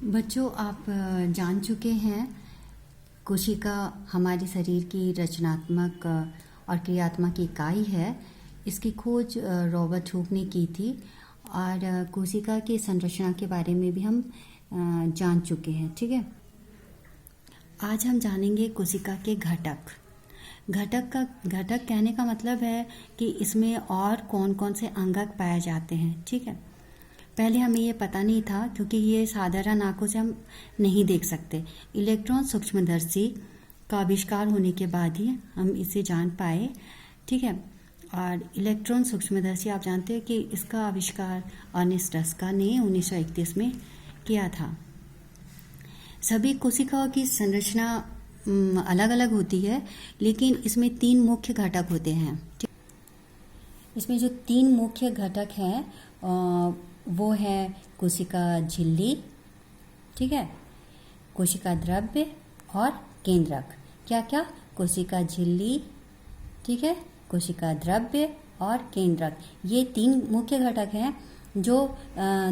बच्चों, आप जान चुके हैं कोशिका हमारे शरीर की रचनात्मक और क्रियात्मक इकाई है। इसकी खोज रॉबर्ट हुक ने की थी और कोशिका की संरचना के बारे में भी हम जान चुके हैं। ठीक है, आज हम जानेंगे कोशिका के घटक। घटक कहने का मतलब है कि इसमें और कौन कौन से अंगक पाए जाते हैं। ठीक है, पहले हमें ये पता नहीं था क्योंकि ये साधारण आंखों से हम नहीं देख सकते। इलेक्ट्रॉन सूक्ष्मदर्शी का आविष्कार होने के बाद ही हम इसे जान पाए। ठीक है, और इलेक्ट्रॉन सूक्ष्मदर्शी आप जानते हैं कि इसका आविष्कार अर्नेस्ट रस्का ने 1931 में किया था। सभी कोशिकाओं की संरचना अलग अलग होती है, लेकिन इसमें 3 मुख्य घटक होते हैं। इसमें जो 3 मुख्य घटक हैं वो है कोशिका झिल्ली, ठीक है, कोशिका द्रव्य और केंद्रक। क्या क्या? कोशिका झिल्ली, ठीक है, कोशिका द्रव्य और केंद्रक। ये 3 मुख्य घटक हैं जो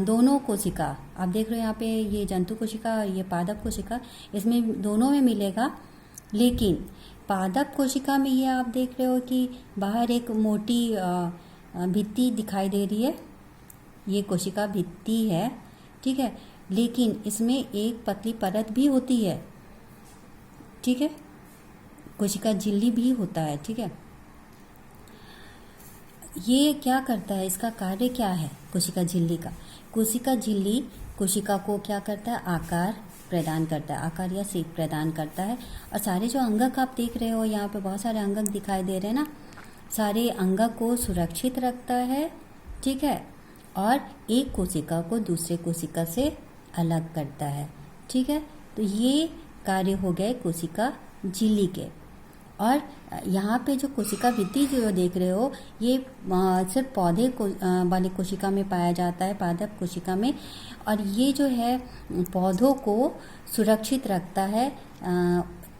दोनों कोशिका, आप देख रहे हो यहाँ पे, ये जंतु कोशिका और ये पादप कोशिका, इसमें दोनों में मिलेगा। लेकिन पादप कोशिका में ये आप देख रहे हो कि बाहर एक मोटी भित्ति दिखाई दे रही है, ये कोशिका भित्ति है। ठीक है, लेकिन इसमें एक पतली परत भी होती है। ठीक है, कोशिका झिल्ली भी होता है। ठीक है, ये क्या करता है, इसका कार्य क्या है कोशिका झिल्ली का? कोशिका झिल्ली कोशिका को क्या करता है? आकार प्रदान करता है, आकार या शेप प्रदान करता है। और सारे जो अंगक आप देख रहे हो, यहाँ पे बहुत सारे अंगक दिखाई दे रहे हैं ना, सारे अंगक को सुरक्षित रखता है। ठीक है, और एक कोशिका को दूसरे कोशिका से अलग करता है। ठीक है, तो ये कार्य हो गए कोशिका झिल्ली के। और यहाँ पे जो कोशिका भित्ति जो देख रहे हो, ये सिर्फ पौधे वाली कोशिका में पाया जाता है, पादप कोशिका में। और ये जो है पौधों को सुरक्षित रखता है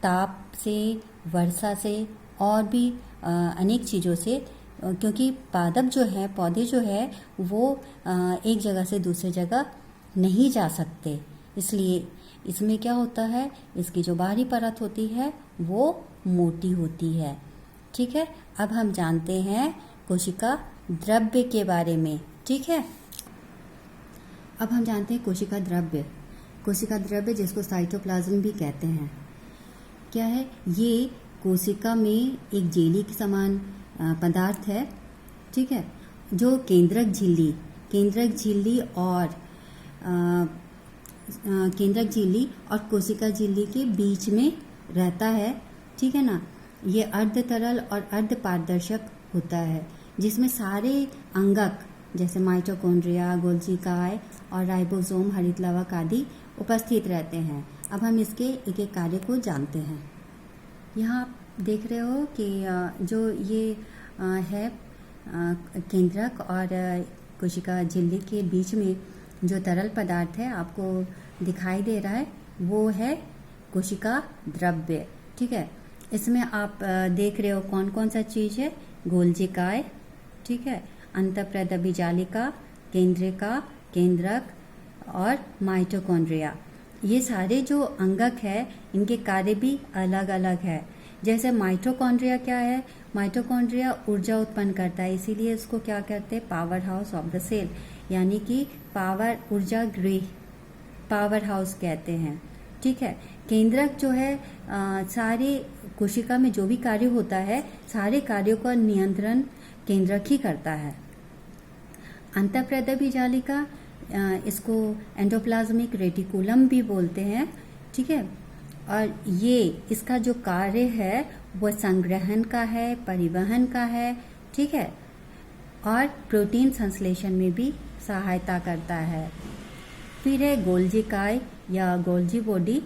ताप से, वर्षा से और भी अनेक चीज़ों से, क्योंकि पादप जो है, पौधे जो है, वो एक जगह से दूसरी जगह नहीं जा सकते। इसलिए इसमें क्या होता है, इसकी जो बाहरी परत होती है वो मोटी होती है। ठीक है, अब हम जानते हैं कोशिका द्रव्य के बारे में। ठीक है, अब हम जानते हैं कोशिका द्रव्य। कोशिका द्रव्य जिसको साइटोप्लाज्म भी कहते हैं, क्या है? ये कोशिका में एक जेली के समान पदार्थ है। ठीक है, जो केंद्रक झिल्ली और कोशिका झिल्ली के बीच में रहता है। ठीक है ना, ये अर्ध तरल और अर्ध पारदर्शक होता है, जिसमें सारे अंगक जैसे माइटोकॉन्ड्रिया, गोल्जी काय और राइबोसोम, हरित लवक आदि उपस्थित रहते हैं। अब हम इसके एक एक कार्य को जानते हैं। यहाँ आप देख रहे हो कि जो ये है केंद्रक और कोशिका झिल्ली के बीच में जो तरल पदार्थ है आपको दिखाई दे रहा है, वो है कोशिका द्रव्य। ठीक है, इसमें आप देख रहे हो कौन कौन सा चीज़ है? गोल्जी काय, ठीक है, अंतःप्रदबी जालिका, केंद्रिका, केंद्रक और माइटोकॉन्ड्रिया। ये सारे जो अंगक है, इनके कार्य भी अलग अलग है। जैसे माइटोकॉन्ड्रिया क्या है? माइटोकॉन्ड्रिया ऊर्जा उत्पन्न करता है, इसीलिए इसको क्या कहते हैं? Power house of the cell, यानी कि ऊर्जा गृह, पावर हाउस कहते हैं। ठीक है, केंद्रक जो है सारे कोशिका में जो भी कार्य होता है, सारे कार्यों का नियंत्रण केंद्रक ही करता है। अंतःप्रदबी जालिका, इसको एंडोप्लाज्मिक रेटिकुलम भी बोलते हैं। ठीक है, और ये इसका जो कार्य है वो संग्रहण का है, परिवहन का है। ठीक है, और प्रोटीन संश्लेषण में भी सहायता करता है। फिर है गोल्जी काय या गोल्जी बॉडी,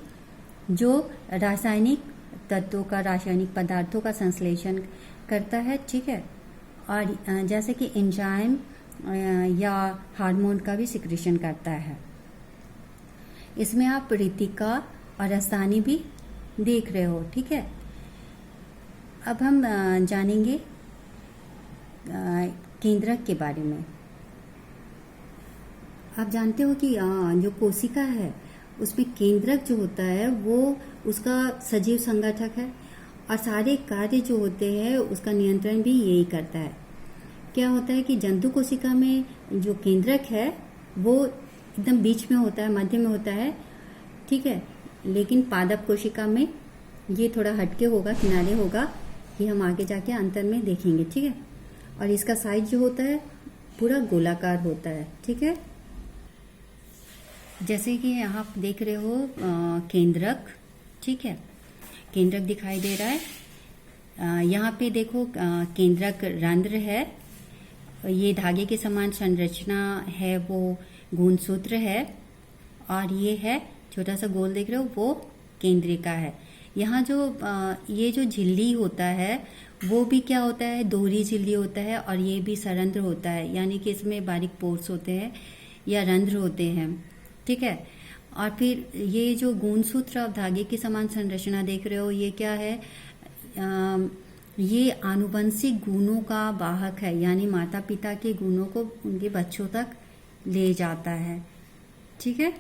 जो रासायनिक तत्वों का, रासायनिक पदार्थों का संश्लेषण करता है। ठीक है, और जैसे कि एंजाइम या हार्मोन का भी सिक्रीशन करता है। इसमें आप रितिका और रसानी भी देख रहे हो। ठीक है, अब हम जानेंगे केंद्रक के बारे में। आप जानते हो कि जो कोशिका है उसमें केंद्रक जो होता है वो उसका सजीव संगठक है, और सारे कार्य जो होते हैं उसका नियंत्रण भी यही करता है। क्या होता है कि जंतु कोशिका में जो केंद्रक है वो एकदम बीच में होता है, मध्य में होता है, ठीक है। लेकिन पादप कोशिका में ये थोड़ा हटके होगा, किनारे होगा, ये हम आगे जाके अंतर में देखेंगे, ठीक है। और इसका साइज जो होता है पूरा गोलाकार होता है, ठीक है। जैसे कि आप देख रहे हो केंद्रक, ठीक है, केंद्रक दिखाई दे रहा है। यहाँ पे देखो केंद्रक रंध्र है, ये धागे के समान संरचना है, वो गुणसूत्र है, और ये है छोटा सा गोल देख रहे हो वो केंद्रिका है। यहाँ जो ये जो झिल्ली होता है वो भी क्या होता है, दोहरी झिल्ली होता है, और ये भी सरंध्र होता है, यानी कि इसमें बारीक पोर्स होते हैं या रंध्र होते हैं, ठीक है। और फिर ये जो गुणसूत्र और धागे की समान संरचना देख रहे हो, ये क्या है, ये आनुवंशिक गुणों का वाहक है, यानी माता पिता के गुणों को उनके बच्चों तक ले जाता है, ठीक है।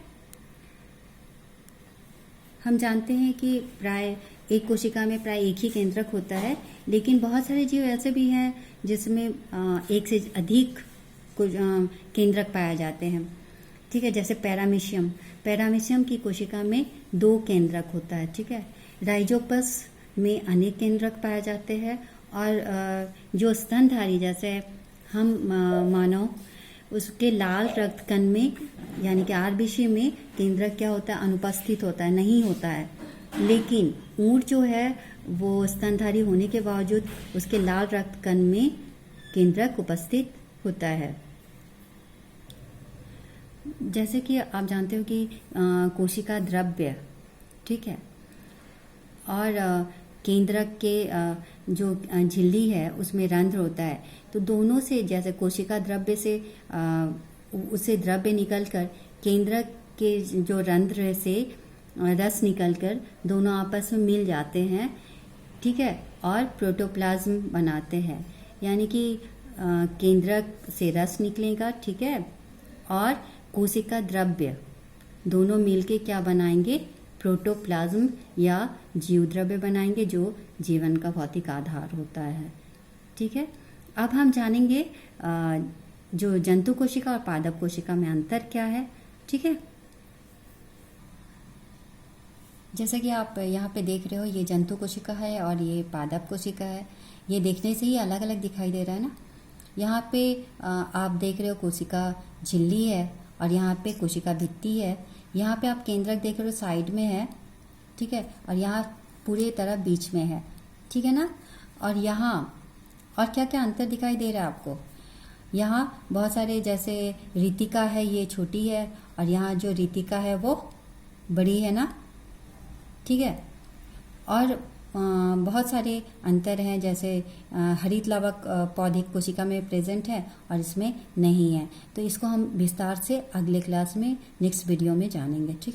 हम जानते हैं कि प्राय एक कोशिका में प्राय एक ही केंद्रक होता है, लेकिन बहुत सारे जीव ऐसे भी हैं जिसमें एक से अधिक केंद्रक पाए जाते हैं, ठीक है। जैसे पैरामीशियम की कोशिका में 2 केंद्रक होता है, ठीक है। राइजोपस में अनेक केंद्रक पाए जाते हैं, और जो स्तनधारी जैसे हम मानव, उसके लाल रक्त कण में यानी कि आरबीसी में केंद्रक क्या होता है, अनुपस्थित होता है, नहीं होता है। लेकिन ऊंट जो है वो स्तनधारी होने के बावजूद उसके लाल रक्त कण में केंद्रक उपस्थित होता है। जैसे कि आप जानते हो कि कोशिका द्रव्य, ठीक है, और केंद्रक के जो झिल्ली है उसमें रंध्र होता है, तो दोनों से जैसे कोशिका द्रव्य से उससे द्रव्य निकलकर केंद्रक के जो रंध्र से रस निकलकर दोनों आपस में मिल जाते हैं, ठीक है, और प्रोटोप्लाज्म बनाते हैं। यानी कि केंद्रक से रस निकलेगा, ठीक है, और कोशिका द्रव्य दोनों मिलके क्या बनाएंगे, प्रोटोप्लाज्म या जीव द्रव्य बनाएंगे, जो जीवन का भौतिक आधार होता है, ठीक है। अब हम जानेंगे जो जंतु कोशिका और पादप कोशिका में अंतर क्या है, ठीक है। जैसे कि आप यहाँ पे देख रहे हो, ये जंतु कोशिका है और ये पादप कोशिका है। ये देखने से ही अलग अलग दिखाई दे रहा है ना। यहाँ पे आप देख रहे हो कोशिका झिल्ली है, और यहाँ पे कोशिका भित्ति है। यहाँ पे आप केंद्रक देख रहे हो साइड में है, ठीक है, और यहाँ पूरे तरफ बीच में है, ठीक है ना। और यहाँ और क्या क्या अंतर दिखाई दे रहा है आपको, यहाँ बहुत सारे जैसे रीतिका है, ये छोटी है, और यहाँ जो रीतिका है वो बड़ी है ना, ठीक है। और बहुत सारे अंतर हैं, जैसे हरित लावक पौधे कोशिका में प्रेजेंट है और इसमें नहीं है। तो इसको हम विस्तार से अगले क्लास में नेक्स्ट वीडियो में जानेंगे, ठीक है।